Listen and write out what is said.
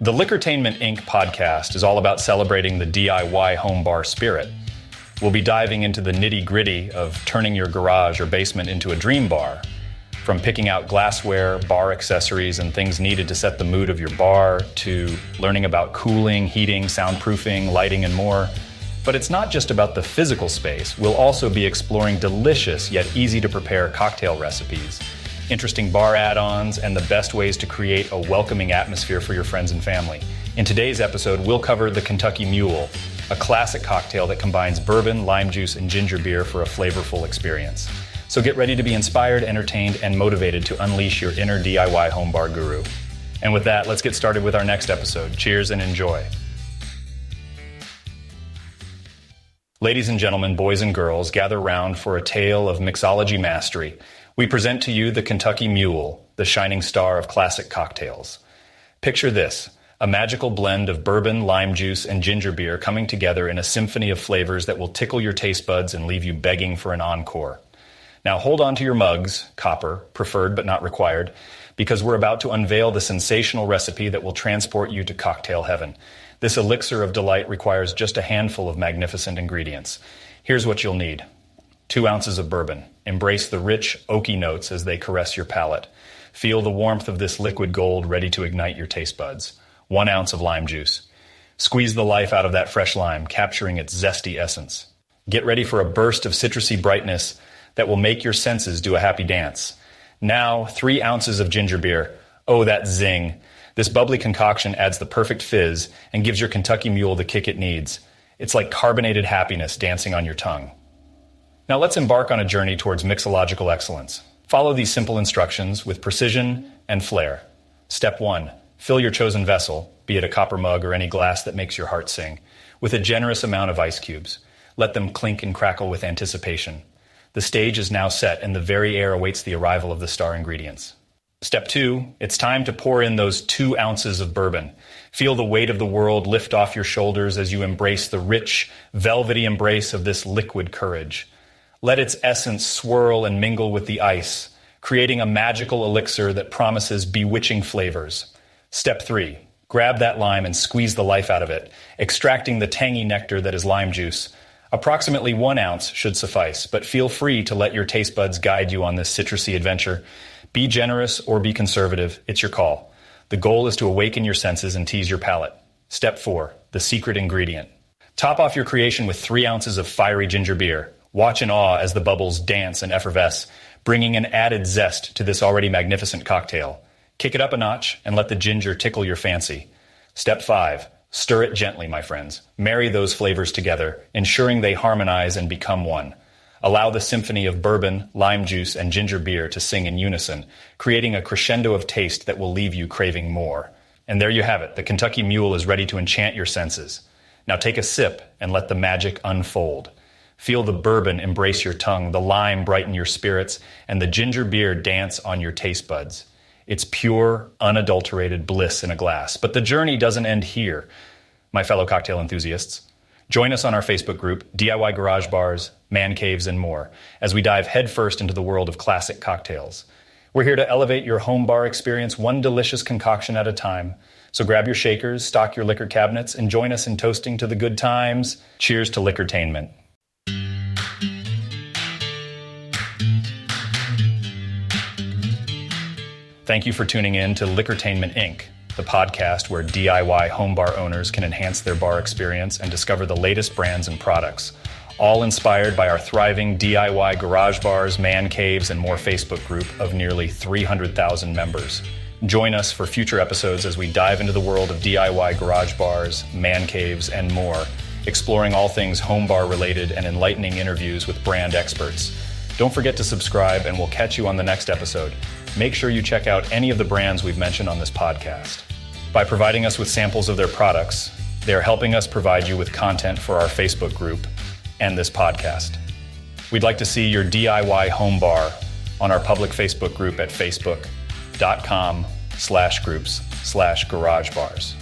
The Liquortainment Inc. podcast is all about celebrating the DIY home bar spirit. We'll be diving into the nitty-gritty of turning your garage or basement into a dream bar, from picking out glassware, bar accessories, and things needed to set the mood of your bar, to learning about cooling, heating, soundproofing, lighting, and more. But it's not just about the physical space. We'll also be exploring delicious yet easy-to-prepare cocktail recipes, interesting bar add-ons, and the best ways to create a welcoming atmosphere for your friends and family. In today's episode, we'll cover the Kentucky Mule, a classic cocktail that combines bourbon, lime juice, and ginger beer for a flavorful experience. So get ready to be inspired, entertained, and motivated to unleash your inner DIY home bar guru. And with that, let's get started with our next episode. Cheers and enjoy. Ladies and gentlemen, boys and girls, gather round for a tale of mixology mastery. We present to you the Kentucky Mule, the shining star of classic cocktails. Picture this, a magical blend of bourbon, lime juice, and ginger beer coming together in a symphony of flavors that will tickle your taste buds and leave you begging for an encore. Now hold on to your mugs, copper, preferred but not required, because we're about to unveil the sensational recipe that will transport you to cocktail heaven. This elixir of delight requires just a handful of magnificent ingredients. Here's what you'll need. 2 ounces of bourbon. Embrace the rich, oaky notes as they caress your palate. Feel the warmth of this liquid gold ready to ignite your taste buds. 1 ounce of lime juice. Squeeze the life out of that fresh lime, capturing its zesty essence. Get ready for a burst of citrusy brightness that will make your senses do a happy dance. Now, 3 ounces of ginger beer. Oh, that zing. This bubbly concoction adds the perfect fizz and gives your Kentucky Mule the kick it needs. It's like carbonated happiness dancing on your tongue. Now let's embark on a journey towards mixological excellence. Follow these simple instructions with precision and flair. Step 1. Fill your chosen vessel, be it a copper mug or any glass that makes your heart sing, with a generous amount of ice cubes. Let them clink and crackle with anticipation. The stage is now set and the very air awaits the arrival of the star ingredients. Step 2. It's time to pour in those 2 ounces of bourbon. Feel the weight of the world lift off your shoulders as you embrace the rich, velvety embrace of this liquid courage. Let its essence swirl and mingle with the ice, creating a magical elixir that promises bewitching flavors. Step 3. Grab that lime and squeeze the life out of it, extracting the tangy nectar that is lime juice. Approximately 1 ounce should suffice, but feel free to let your taste buds guide you on this citrusy adventure. Be generous or be conservative, it's your call. The goal is to awaken your senses and tease your palate. Step 4. The secret ingredient. Top off your creation with 3 ounces of fiery ginger beer. Watch in awe as the bubbles dance and effervesce, bringing an added zest to this already magnificent cocktail. Kick it up a notch and let the ginger tickle your fancy. Step 5. Stir it gently, my friends. Marry those flavors together, ensuring they harmonize and become one. Allow the symphony of bourbon, lime juice, and ginger beer to sing in unison, creating a crescendo of taste that will leave you craving more. And there you have it. The Kentucky Mule is ready to enchant your senses. Now take a sip and let the magic unfold. Feel the bourbon embrace your tongue, the lime brighten your spirits, and the ginger beer dance on your taste buds. It's pure, unadulterated bliss in a glass. But the journey doesn't end here, my fellow cocktail enthusiasts. Join us on our Facebook group, DIY Garage Bars, Man Caves, and more, as we dive headfirst into the world of classic cocktails. We're here to elevate your home bar experience one delicious concoction at a time. So grab your shakers, stock your liquor cabinets, and join us in toasting to the good times. Cheers to Liquortainment. Thank you for tuning in to Liquortainment Inc., the podcast where DIY home bar owners can enhance their bar experience and discover the latest brands and products, all inspired by our thriving DIY garage bars, man caves, and more Facebook group of nearly 300,000 members. Join us for future episodes as we dive into the world of DIY garage bars, man caves, and more, exploring all things home bar related and enlightening interviews with brand experts. Don't forget to subscribe, and we'll catch you on the next episode. Make sure you check out any of the brands we've mentioned on this podcast. By providing us with samples of their products, they are helping us provide you with content for our Facebook group and this podcast. We'd like to see your DIY home bar on our public Facebook group at facebook.com/groups/garagebars.